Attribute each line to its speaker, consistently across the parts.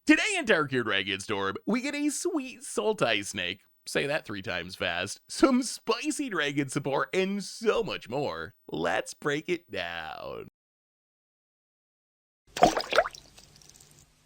Speaker 1: Today in Tarkir Dragonstorm, we get a sweet Sultai snake, say that 3 times fast, some spicy dragon support, and so much more. Let's break it down.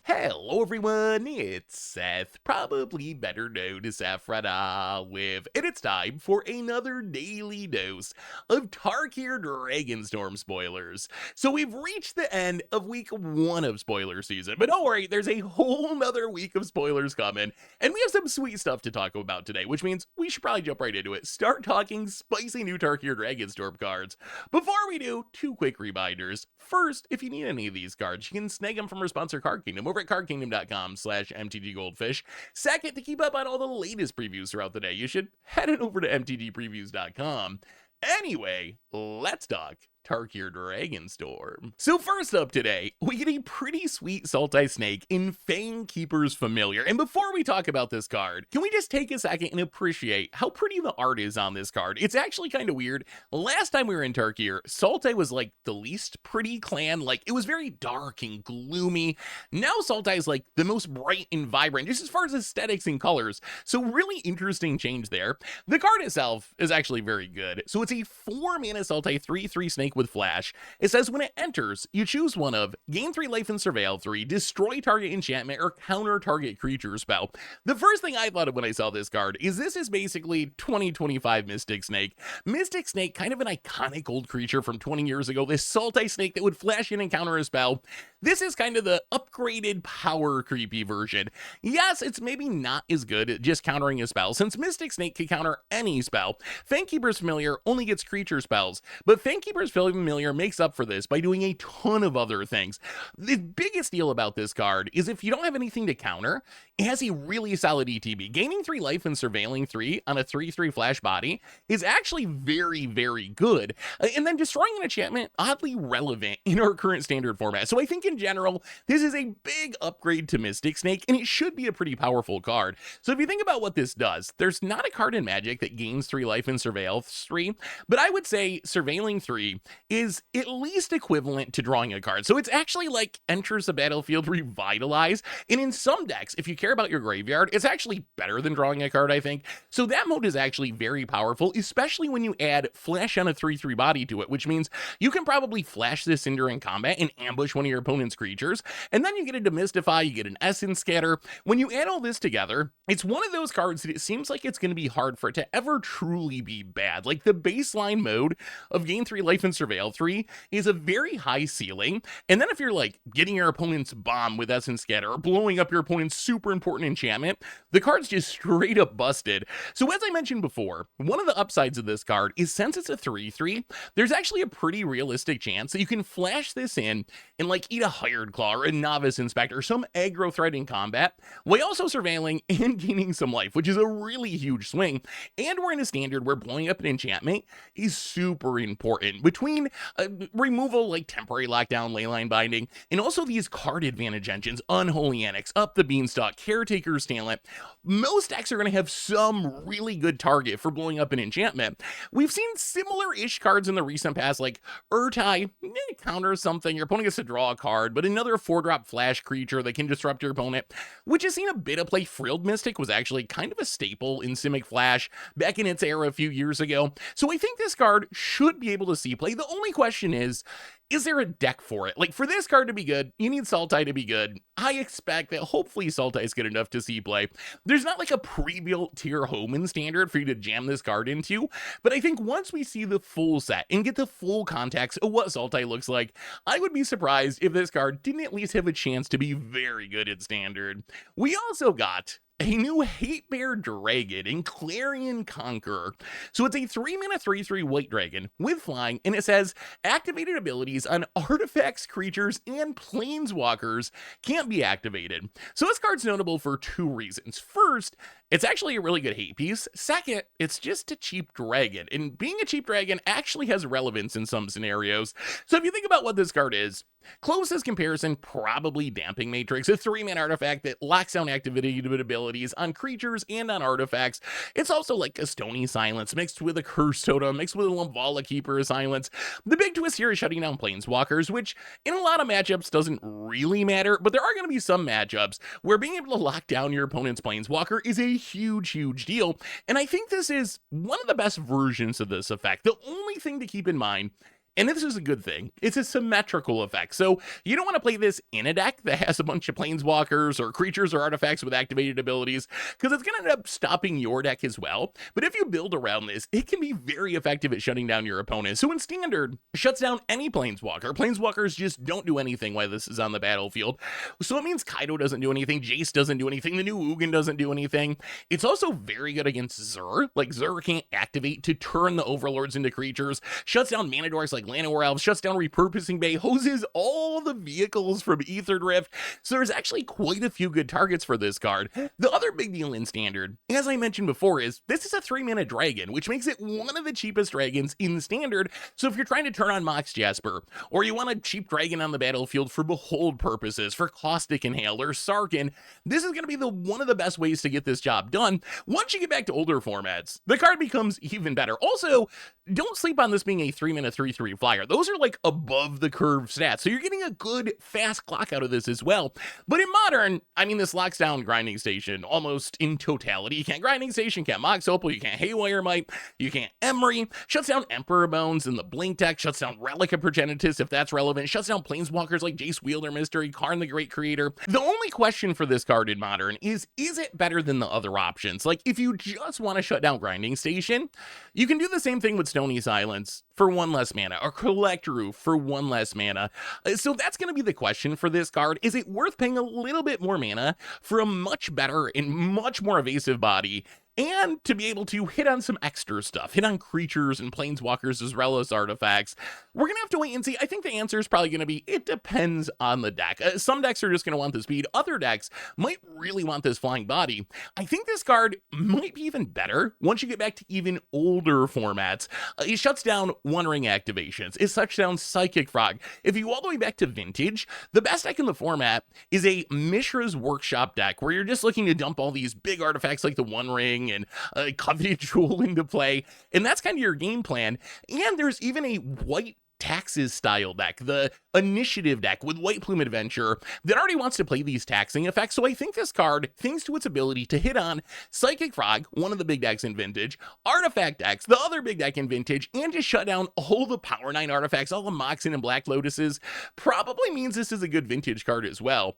Speaker 1: Hello everyone, it's Seth, probably better known as Saffrana with, and it's time for another daily dose of Tarkir Dragonstorm spoilers. So we've reached the end of week 1 of spoiler season, but don't worry, there's a whole nother week of spoilers coming, and we have some sweet stuff to talk about today, which means we should probably jump right into it. Start talking spicy new Tarkir Dragonstorm cards. Before we do, 2 quick reminders. First, if you need any of these cards, you can snag them from our sponsor Card Kingdom over at cardkingdom.com/MTGGoldfish. Second, to keep up on all the latest previews throughout the day, you should head on over to MTGpreviews.com. Anyway, let's talk Tarkir Dragonstorm. So first up today, we get a pretty sweet Sultai snake in Fangkeeper's Familiar. And before we talk about this card, can we just take a second and appreciate how pretty the art is on this card? It's actually kind of weird. Last time we were in Tarkir, Sultai was like the least pretty clan. Like, it was very dark and gloomy. Now Sultai is like the most bright and vibrant, just as far as aesthetics and colors. So really interesting change there. The card itself is actually very good. So it's a 4-mana Sultai 3/3 snake with flash. It says when it enters, you choose one of gain 3 life and surveil 3, destroy target enchantment, or counter target creature spell. The first thing I thought of when I saw this card is this is basically 2025 Mystic Snake. Mystic Snake, kind of an iconic old creature from 20 years ago, this Sultai snake that would flash in and counter a spell. This is kind of the upgraded power creepy version. Yes, it's maybe not as good at just countering a spell, since Mystic Snake can counter any spell. Fangkeeper's Familiar only gets creature spells, but Fangkeeper's Familiar makes up for this by doing a ton of other things. The biggest deal about this card is if you don't have anything to counter, it has a really solid ETB. Gaining 3 life and surveilling 3 on a 3/3 flash body is actually very, very good. And then destroying an enchantment, oddly relevant in our current standard format. So I think in general, this is a big upgrade to Mystic Snake, and it should be a pretty powerful card. So if you think about what this does, there's not a card in Magic that gains 3 life and surveil 3, but I would say surveilling 3 is at least equivalent to drawing a card. So it's actually like enters the battlefield revitalize, and in some decks, if you care about your graveyard, it's actually better than drawing a card, I think. So that mode is actually very powerful, especially when you add flash on a 3/3 body to it, which means you can probably flash this in during combat and ambush one of your opponent's creatures, and then you get a Demystify, you get an Essence Scatter. When you add all this together, it's one of those cards that it seems like it's going to be hard for it to ever truly be bad. Like, the baseline mode of gain 3 life and surveil 3 is a very high ceiling, and then if you're like getting your opponent's bomb with Essence Scatter or blowing up your opponent's super important enchantment, the card's just straight up busted. So as I mentioned before, one of the upsides of this card is since it's a 3/3, there's actually a pretty realistic chance that you can flash this in and like eat a Hired Claw or a Novice Inspector or some aggro threat in combat, while also surveilling and gaining some life, which is a really huge swing. And we're in a standard where blowing up an enchantment is super important. Between removal like Temporary Lockdown, Leyline Binding, and also these card advantage engines, Unholy Annex, Up the Beanstalk, Caretaker's Talent, most decks are going to have some really good target for blowing up an enchantment. We've seen similar-ish cards in the recent past, like Urtai, counters something, your opponent gets to draw a card, but another 4-drop flash creature that can disrupt your opponent, which has seen a bit of play. Frilled Mystic was actually kind of a staple in Simic Flash back in its era a few years ago. So I think this card should be able to see play. The only question is there a deck for it? Like, for this card to be good, you need Sultai to be good. I expect that hopefully Sultai is good enough to see play. There's not like a pre-built tier home in standard for you to jam this card into, but I think once we see the full set and get the full context of what Sultai looks like, I would be surprised if this card didn't at least have a chance to be very good in standard. We also got a new Hate Bear Dragon in Clarion Conqueror. So it's a 3-mana 3/3 white dragon with flying, and it says activated abilities on artifacts, creatures, and planeswalkers can't be activated. So this card's notable for 2 reasons. First, it's actually a really good hate piece. Second, it's just a cheap dragon, and being a cheap dragon actually has relevance in some scenarios. So if you think about what this card is, Closest comparison, probably Damping Matrix, a 3-mana artifact that locks down activity abilities on creatures and on artifacts. It's also like a Stony Silence mixed with a Curse Totem, mixed with a Lamvala Keeper Silence. The big twist here is shutting down Planeswalkers, which in a lot of matchups doesn't really matter, but there are going to be some matchups where being able to lock down your opponent's Planeswalker is a huge deal, and I think this is one of the best versions of this effect. The only thing to keep in mind, and this is a good thing, it's a symmetrical effect. So you don't want to play this in a deck that has a bunch of planeswalkers or creatures or artifacts with activated abilities, because it's going to end up stopping your deck as well. But if you build around this, it can be very effective at shutting down your opponent. So in Standard, it shuts down any planeswalker. Planeswalkers just don't do anything while this is on the battlefield. So it means Kaido doesn't do anything, Jace doesn't do anything, the new Ugin doesn't do anything. It's also very good against Zur. Like, Zur can't activate to turn the Overlords into creatures, shuts down mana dorks like Llanowar Elves, shuts down Repurposing Bay, hoses all the vehicles from Aether Drift, so there's actually quite a few good targets for this card. The other big deal in Standard, as I mentioned before, is this is a 3-mana dragon, which makes it one of the cheapest dragons in Standard, so if you're trying to turn on Mox Jasper, or you want a cheap dragon on the battlefield for Behold purposes, for Caustic Inhale, or Sarkin, this is going to be one of the best ways to get this job done. Once you get back to older formats, the card becomes even better. Also, don't sleep on this being a 3-mana 3/3 flyer. Those are like above the curve stats, so you're getting a good fast clock out of this as well. But in Modern, I mean, this locks down Grinding Station almost in totality. You can't Grinding Station, you can't Mox Opal, you can't Haywire Might, you can't Emery, shuts down Emperor Bones in the Blink deck, shuts down Relic of Progenitus if that's relevant, shuts down Planeswalkers like Jace Wielder Mystery, Karn the Great Creator. The only question for this card in Modern is it better than the other options? Like, if you just want to shut down Grinding Station, you can do the same thing with Stony Silence for 1 less mana, or Collect Roof for 1 less mana. So that's going to be the question for this card. Is it worth paying a little bit more mana for a much better and much more evasive body, and to be able to hit on some extra stuff, hit on creatures and planeswalkers as well as artifacts? We're going to have to wait and see. I think the answer is probably going to be, it depends on the deck. Some decks are just going to want the speed. Other decks might really want this flying body. I think this card might be even better once you get back to even older formats. It shuts down One Ring activations. It shuts down Psychic Frog. If you go all the way back to Vintage, the best deck in the format is a Mishra's Workshop deck, where you're just looking to dump all these big artifacts like the One Ring and Coveted Jewel into play, and that's kind of your game plan. And there's even a White Taxes style deck, the Initiative deck with White Plume Adventure, that already wants to play these taxing effects. So I think this card, thanks to its ability to hit on Psychic Frog, one of the big decks in Vintage, Artifact decks, the other big deck in Vintage, and to shut down all the Power 9 artifacts, all the Moxen and Black Lotuses, probably means this is a good Vintage card as well.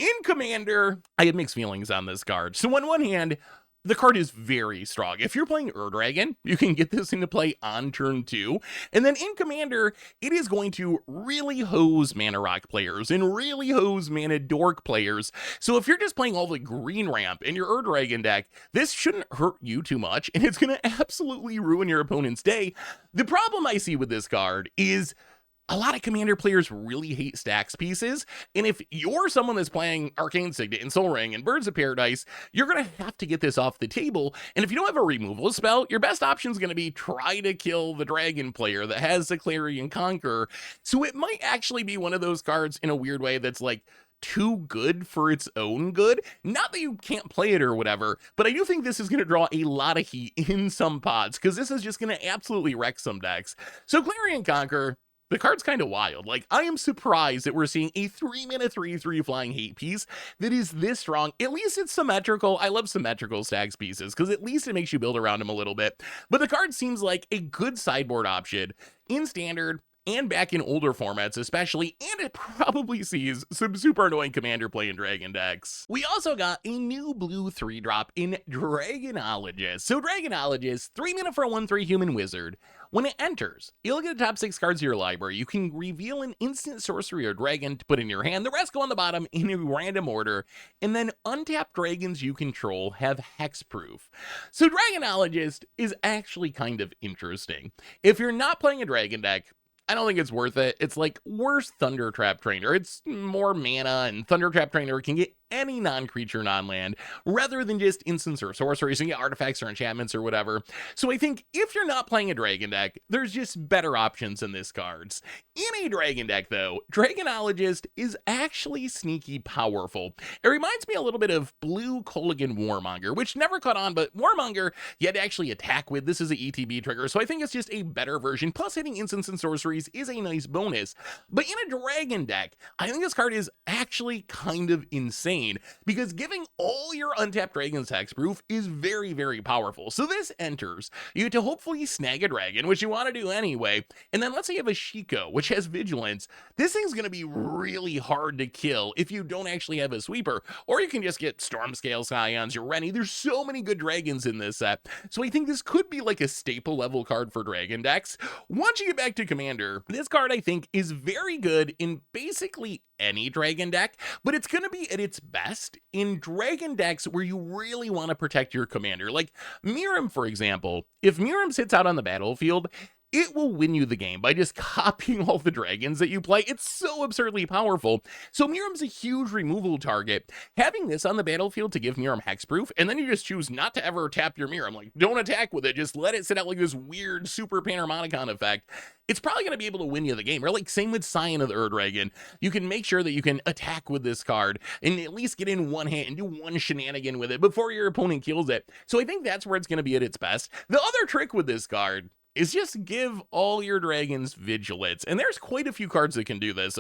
Speaker 1: In Commander, I have mixed feelings on this card. So on one hand, the card is very strong. If you're playing Dragon, you can get this into play on turn 2. And then in Commander, it is going to really hose Mana Rock players and really hose Mana Dork players. So if you're just playing all the green ramp in your Dragon deck, this shouldn't hurt you too much, and it's going to absolutely ruin your opponent's day. The problem I see with this card is a lot of Commander players really hate Stax pieces, and if you're someone that's playing Arcane Signet and Sol Ring and Birds of Paradise, you're going to have to get this off the table. And if you don't have a removal spell, your best option is going to be try to kill the Dragon player that has the Clarion Conqueror. So it might actually be one of those cards in a weird way that's like too good for its own good. Not that you can't play it or whatever, but I do think this is going to draw a lot of heat in some pods, because this is just going to absolutely wreck some decks. So Clarion Conqueror, the card's kind of wild. Like, I am surprised that we're seeing a 3-mana 3/3 flying hate piece that is this strong. At least it's symmetrical. I love symmetrical Stax pieces, because at least it makes you build around them a little bit. But the card seems like a good sideboard option in Standard and back in older formats especially, and it probably sees some super annoying Commander play in Dragon decks. We also got a new blue 3-drop in Dragonologist. So Dragonologist, 3 mana for a 1/3 human wizard. When it enters, you look at the top 6 cards of your library. You can reveal an instant sorcery or dragon to put in your hand. The rest go on the bottom in a random order, and then untapped dragons you control have hexproof. So Dragonologist is actually kind of interesting. If you're not playing a Dragon deck, I don't think it's worth it. It's like worse Thundertrap Trainer. It's more mana, and Thundertrap Trainer can get any non-creature, non-land, rather than just instants or sorceries and get artifacts or enchantments or whatever. So I think if you're not playing a dragon deck, there's just better options than this cards. In a dragon deck though, Dragonologist is actually sneaky powerful. It reminds me a little bit of Blue Kolaghan Warmonger, which never caught on, but Warmonger you had to actually attack with. This is an ETB trigger, so I think it's just a better version. Plus hitting instants and sorceries is a nice bonus. But in a dragon deck, I think this card is actually kind of insane, because giving all your untapped dragons hexproof is very, very powerful. So this enters, you get to hopefully snag a dragon, which you want to do anyway, and then let's say you have a Shiko, which has vigilance. This thing's going to be really hard to kill if you don't actually have a sweeper, or you can just get Stormscale Scions, your Rennie. There's so many good dragons in this set, so I think this could be like a staple level card for dragon decks. Once you get back to Commander, this card I think is very good in basically any dragon deck, but it's going to be at its best in dragon decks where you really want to protect your commander. Like Miram, for example. If Miram sits out on the battlefield, it will win you the game by just copying all the dragons that you play. It's so absurdly powerful. So Miram's a huge removal target. Having this on the battlefield to give Miram hexproof, and then you just choose not to ever tap your Miram. Like, don't attack with it. Just let it sit out like this weird super Panharmonicon effect. It's probably going to be able to win you the game. Or like same with Scion of the Ur-Dragon. You can make sure that you can attack with this card and at least get in one hit and do one shenanigan with it before your opponent kills it. So I think that's where it's going to be at its best. The other trick with this card is just give all your dragons vigilance. And there's quite a few cards that can do this.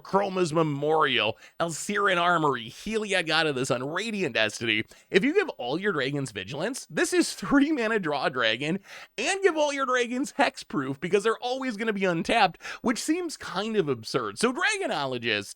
Speaker 1: Chroma's Memorial, Alciran Armory, Heliod God of the Sun, Radiant Destiny. If you give all your dragons vigilance, this is 3 mana draw a dragon, and give all your dragons hexproof because they're always going to be untapped, which seems kind of absurd. So Dragonologist,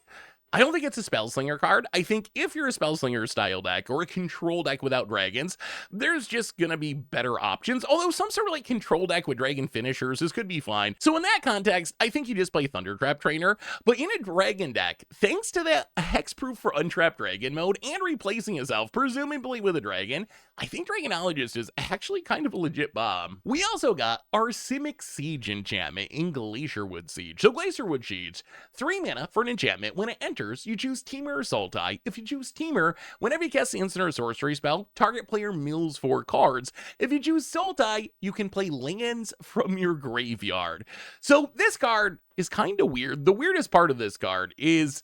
Speaker 1: I don't think it's a Spellslinger card. I think if you're a Spellslinger style deck or a control deck without dragons, there's just gonna be better options. Although some sort of like control deck with dragon finishers, this could be fine. So in that context, I think you just play Thundertrap Trainer. But in a dragon deck, thanks to that hexproof for untrapped dragon mode and replacing itself, presumably with a dragon, I think Dragonologist is actually kind of a legit bomb. We also got our Simic Siege enchantment in Glacierwood Siege. So Glacierwood Siege, 3 mana for an enchantment. When it enters, you choose Temur or Sultai. If you choose Temur, whenever you cast the instant or sorcery spell, target player mills 4 cards. If you choose Sultai, you can play lands from your graveyard. So this card is kind of weird. The weirdest part of this card is,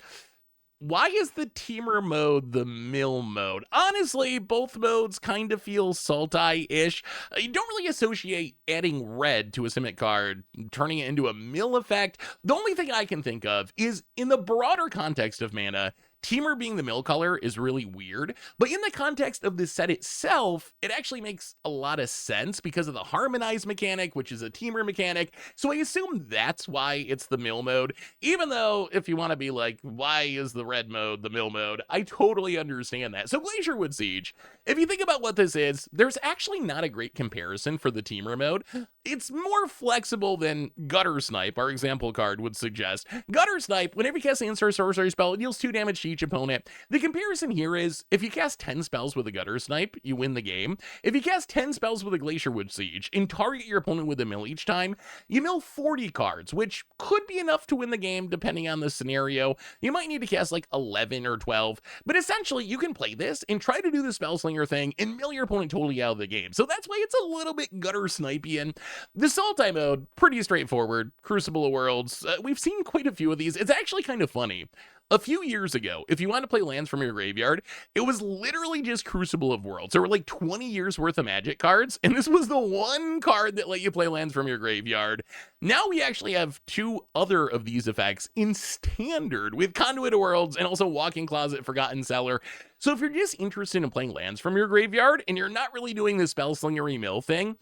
Speaker 1: why is the Temur mode the mill mode? Honestly, both modes kind of feel Sultai-ish. You don't really associate adding red to a Simic card, turning it into a mill effect. The only thing I can think of is, in the broader context of mana, Temur being the mill color is really weird, but in the context of the set itself, it actually makes a lot of sense because of the Harmonize mechanic, which is a Temur mechanic, so I assume that's why it's the mill mode, even though if you want to be like, why is the red mode the mill mode, I totally understand that. So Glacierwood Siege, if you think about what this is, there's actually not a great comparison for the Temur mode. It's more flexible than Gutter Snipe, our example card, would suggest. Gutter Snipe, whenever you cast an instant sorcery spell, it deals 2 damage to each opponent. The comparison here is, if you cast 10 spells with a Gutter Snipe, you win the game. If you cast 10 spells with a Glacierwood Siege and target your opponent with a mill each time, you mill 40 cards, which could be enough to win the game depending on the scenario. You might need to cast like 11 or 12, but essentially you can play this and try to do the Spellslinger thing and mill your opponent totally out of the game. So that's why it's a little bit Gutter Snipey-ian. The Sultai mode, pretty straightforward. Crucible of Worlds, we've seen quite a few of these. It's actually kind of funny. A few years ago, if you wanted to play lands from your graveyard, it was literally just Crucible of Worlds. There were like 20 years worth of Magic cards, and this was the one card that let you play lands from your graveyard. Now we actually have 2 other of these effects in Standard with Conduit of Worlds and also Walk-in Closet, Forgotten Cellar. So if you're just interested in playing lands from your graveyard and you're not really doing the Spellslinger mill thing,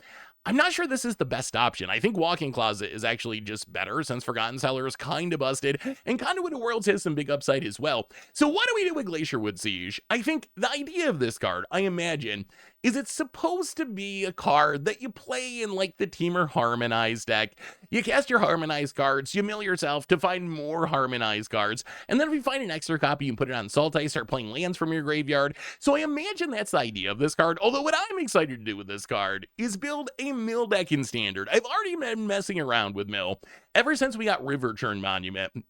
Speaker 1: I'm not sure this is the best option. I think Walk-in Closet is actually just better since Forgotten Cellar is kind of busted, and Conduit of Worlds has some big upside as well. So what do we do with Glacierwood Siege? I think the idea of this card, I imagine, is it's supposed to be a card that you play in like the Temur Harmonize deck. You cast your Harmonize cards, you mill yourself to find more Harmonize cards, and then if you find an extra copy, you can put it on Sultai, start playing lands from your graveyard. So I imagine that's the idea of this card, although what I'm excited to do with this card is build a mill deck in Standard. I've already been messing around with mill ever since we got River Churn Monument.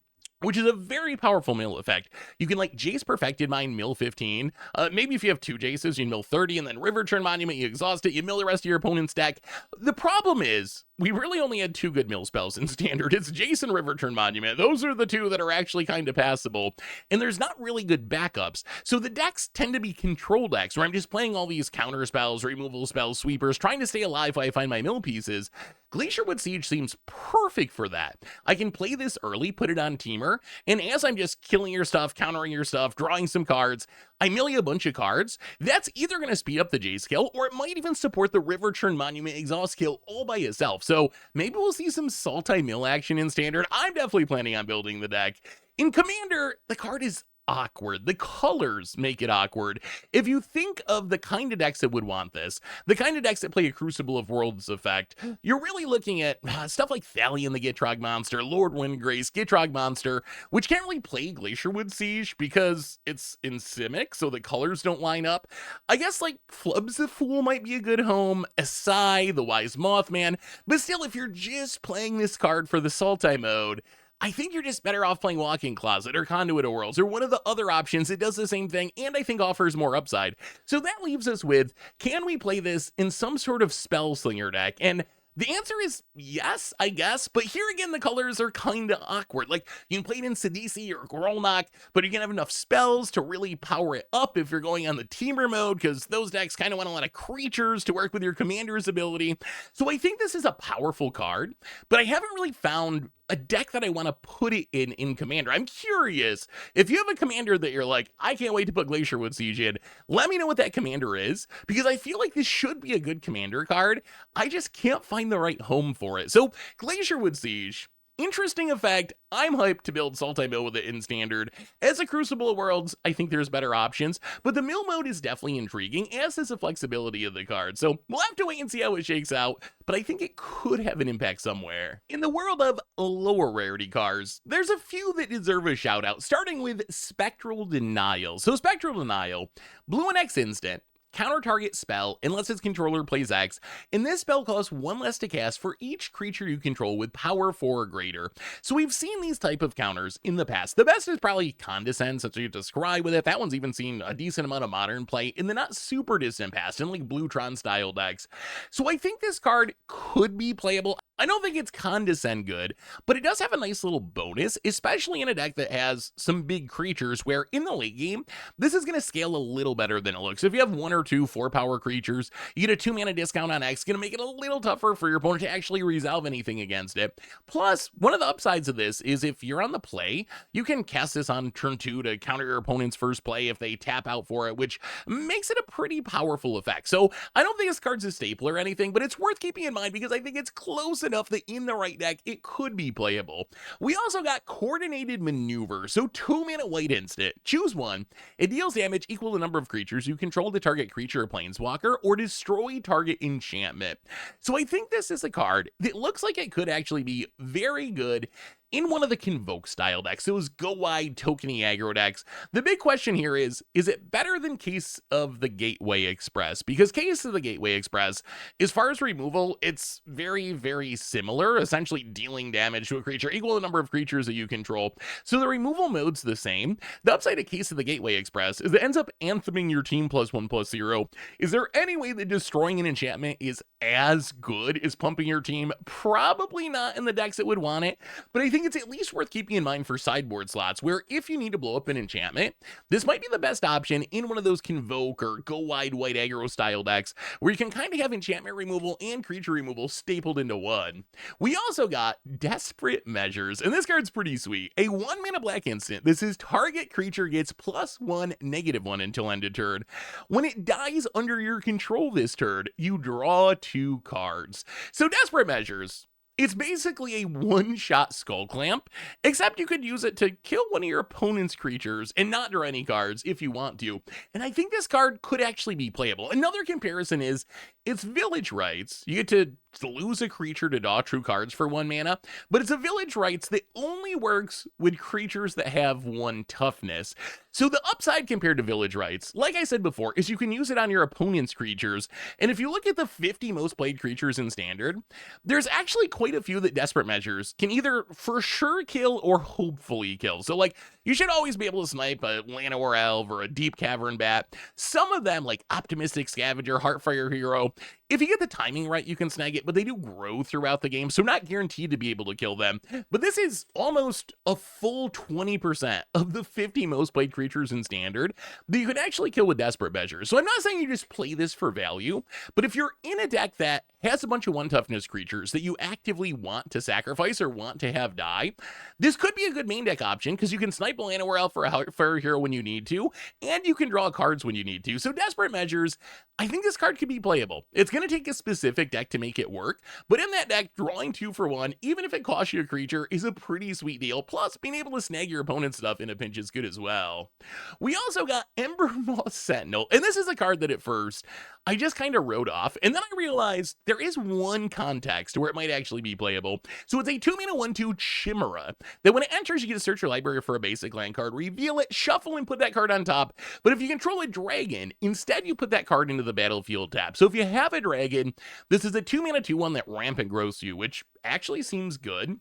Speaker 1: which is a very powerful mill effect. You can like Jace Perfected Mind mill 15. Maybe if you have 2 Jaces, you mill 30, and then River Turn Monument, you exhaust it, you mill the rest of your opponent's deck. The problem is, we really only had 2 good mill spells in Standard. It's Jace and River Turn Monument. Those are the 2 that are actually kind of passable, and there's not really good backups. So the decks tend to be control decks, where I'm just playing all these counter spells, removal spells, sweepers, trying to stay alive while I find my mill pieces. Glacierwood Siege seems perfect for that. I can play this early, put it on Teamer, and as I'm just killing your stuff, countering your stuff, drawing some cards, I mill you a bunch of cards. That's either going to speed up the Jace kill, or it might even support the River Turn Monument exhaust kill all by itself. So maybe we'll see some Sultai mill action in Standard. I'm definitely planning on building the deck. In Commander, the card is awkward. The colors make it awkward. If you think of the kind of decks that would want this, the kind of decks that play a Crucible of Worlds effect, you're really looking at stuff like Thalion the Gitrog monster, Lord Windgrace, Gitrog monster, which can't really play Glacierwood Siege because it's in Simic, so the colors don't line up. I guess like Flubs the Fool might be a good home, Asai, the Wise Mothman, but still, if you're just playing this card for the Sultai mode, I think you're just better off playing Walk-in Closet or Conduit of Worlds or one of the other options that does the same thing and I think offers more upside. So that leaves us with, can we play this in some sort of spell slinger deck? And the answer is yes, I guess, but here again, the colors are kind of awkward. Like, you can play it in Sidisi or Grolnak, but you can have enough spells to really power it up if you're going on the Teamer mode, because those decks kind of want a lot of creatures to work with your commander's ability. So I think this is a powerful card, but I haven't really found a deck that I want to put it in Commander. I'm curious, if you have a commander that you're like, I can't wait to put Glacierwood Siege in, let me know what that commander is, because I feel like this should be a good commander card. I just can't find the right home for it. So Glacierwood Siege, interesting effect. I'm hyped to build Sultai Mill with it in Standard. As a Crucible of Worlds, I think there's better options, but the mill mode is definitely intriguing, as is the flexibility of the card. So we'll have to wait and see how it shakes out, but I think it could have an impact somewhere. In the world of lower rarity cards, there's a few that deserve a shout out, starting with Spectral Denial. So Spectral Denial, blue and X instant, counter target spell unless its controller plays X, and this spell costs 1 less to cast for each creature you control with power 4 or greater. So we've seen these type of counters in the past. The best is probably Condescend, since you get to scry with it. That one's even seen a decent amount of modern play in the not super distant past, in like Bluetron style decks. So I think this card could be playable. I don't think it's Condescend good, but it does have a nice little bonus, especially in a deck that has some big creatures where in the late game, this is going to scale a little better than it looks. If you have 1 or 2 4-power creatures, you get a 2 mana discount on X, going to make it a little tougher for your opponent to actually resolve anything against it. Plus, one of the upsides of this is if you're on the play, you can cast this on turn 2 to counter your opponent's first play if they tap out for it, which makes it a pretty powerful effect. So I don't think this card's a staple or anything, but it's worth keeping in mind because I think it's close enough that in the right deck, it could be playable. We also got Coordinated Maneuver, so 2 mana white instant. Choose one. It deals damage equal to the number of creatures you control to target creature or planeswalker, or destroy target enchantment. So I think this is a card that looks like it could actually be very good in one of the Convoke style decks, those go wide tokeny aggro decks. The big question here is it better than Case of the Gateway Express? Because Case of the Gateway Express, as far as removal, it's very, very similar, essentially dealing damage to a creature equal to the number of creatures that you control. So the removal mode's the same. The upside of Case of the Gateway Express is it ends up antheming your team +1/+0. Is there any way that destroying an enchantment is as good as pumping your team? Probably not in the decks that would want it, but I think it's at least worth keeping in mind for sideboard slots, where if you need to blow up an enchantment, this might be the best option in one of those Convoke or go wide white aggro style decks, where you can kind of have enchantment removal and creature removal stapled into one. We also got Desperate Measures, and this card's pretty sweet. A 1 mana black instant. This is target creature gets +1/-1 until end of turn. When it dies under your control this turn, you draw 2 cards. So Desperate Measures, it's basically a one-shot Skull Clamp, except you could use it to kill one of your opponent's creatures and not draw any cards if you want to. And I think this card could actually be playable. Another comparison is, it's Village Rites. You get to lose a creature to draw true cards for 1 mana, but it's a Village Rites that only works with creatures that have 1 toughness. So the upside compared to Village Rites, like I said before, is you can use it on your opponent's creatures, and if you look at the 50 most played creatures in Standard, there's actually quite a few that Desperate Measures can either for sure kill or hopefully kill. So like, you should always be able to snipe a Llanowar Elf or a Deep Cavern Bat. Some of them, like Optimistic Scavenger, Heartfire Hero, if you get the timing right, you can snag it, but they do grow throughout the game, so not guaranteed to be able to kill them. But this is almost a full 20% of the 50 most played creatures in Standard that you can actually kill with Desperate Measures. So I'm not saying you just play this for value, but if you're in a deck that has a bunch of 1 toughness creatures that you actively want to sacrifice or want to have die, this could be a good main deck option because you can snipe a Llanowar Elf for a Heartfire Hero when you need to, and you can draw cards when you need to. So Desperate Measures, I think this card could be playable. It's going to take a specific deck to make it work, but in that deck, drawing 2 for 1, even if it costs you a creature, is a pretty sweet deal. Plus, being able to snag your opponent's stuff in a pinch is good as well. We also got Embermoth Sentinel, and this is a card that at first, I just kind of wrote off, and then I realized there is one context where it might actually be playable. So it's a 2-mana 1/2 Chimera that when it enters, you get to search your library for a basic land card, reveal it, shuffle, and put that card on top. But if you control a dragon, instead you put that card into the battlefield tab. So if you have a dragon, this is a 2-mana 2/1 that rampant grows you, which actually seems good.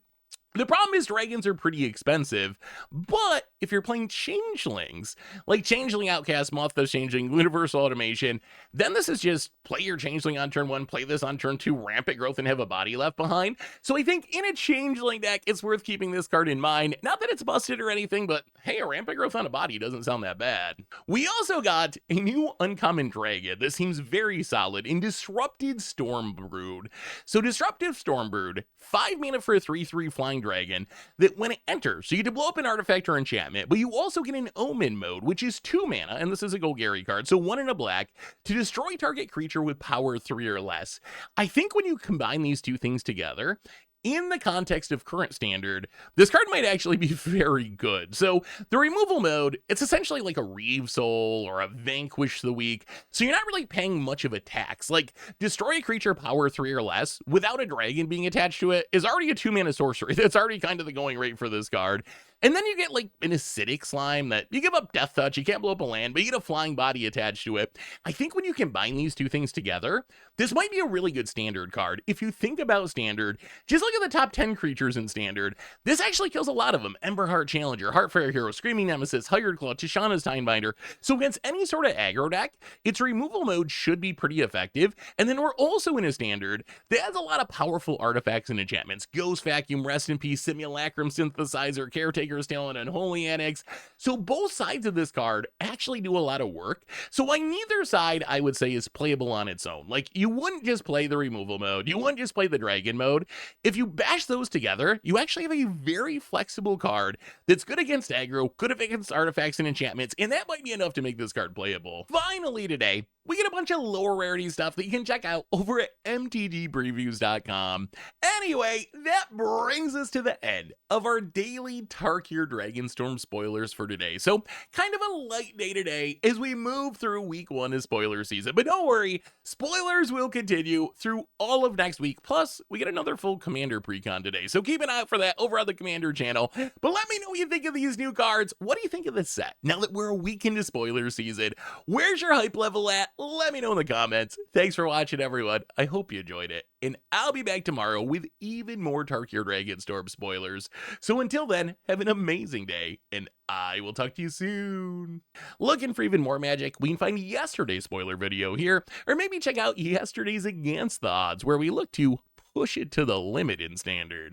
Speaker 1: The problem is dragons are pretty expensive, but if you're playing changelings, like Changeling Outcast, Moth's Changeling, Universal Automation, then this is just play your Changeling on turn 1, play this on turn 2, rampant growth, and have a body left behind. So I think in a Changeling deck, it's worth keeping this card in mind. Not that it's busted or anything, but hey, a rampant growth on a body doesn't sound that bad. We also got a new uncommon dragon that seems very solid in Disrupted Stormbrood. So Disruptive Stormbrood, 5 mana for a 3/3 flying dragon that when it enters, so you get to blow up an artifact or enchantment, but you also get an Omen mode, which is 2 mana, and this is a Golgari card, so 1 in a black, to destroy target creature with power 3 or less. I think when you combine these two things together, in the context of current Standard, this card might actually be very good. So the removal mode, it's essentially like a Reave Soul or a Vanquish the Weak, so you're not really paying much of a tax. Like, destroy a creature power 3 or less without a dragon being attached to it is already a 2-mana sorcery. That's already kind of the going rate for this card. And then you get like an acidic slime that you give up Death Touch, you can't blow up a land, but you get a flying body attached to it. I think when you combine these two things together, this might be a really good Standard card. If you think about Standard, just look at the top 10 creatures in Standard. This actually kills a lot of them. Emberheart Challenger, Heartfire Hero, Screaming Nemesis, Hired Claw, Tishana's Timebinder. So against any sort of aggro deck, its removal mode should be pretty effective. And then we're also in a Standard that has a lot of powerful artifacts and enchantments. Ghost Vacuum, Rest in Peace, Simulacrum, Synthesizer, Caretaker's Talent, and Holy Annex. So both sides of this card actually do a lot of work. So why neither side, I would say, is playable on its own. Like, you wouldn't just play the removal mode, you wouldn't just play the dragon mode. If you bash those together, you actually have a very flexible card that's good against aggro, good against artifacts and enchantments, and that might be enough to make this card playable. Finally today, we get a bunch of lower rarity stuff that you can check out over at MTGpreviews.com. Anyway, that brings us to the end of our daily Tarkir Dragonstorm spoilers for today. So, kind of a light day today as we move through week 1 of spoiler season. But don't worry, spoilers will continue through all of next week. Plus, we get another full Commander precon today. So keep an eye out for that over on the Commander channel. But let me know what you think of these new cards. What do you think of this set? Now that we're a week into spoiler season, where's your hype level at? Let me know in the comments. Thanks for watching, everyone. I hope you enjoyed it. And I'll be back tomorrow with even more Tarkir Dragonstorm spoilers. So until then, have an amazing day, and I will talk to you soon. Looking for even more magic? We can find yesterday's spoiler video here, or maybe check out yesterday's Against the Odds, where we look to push it to the limit in Standard.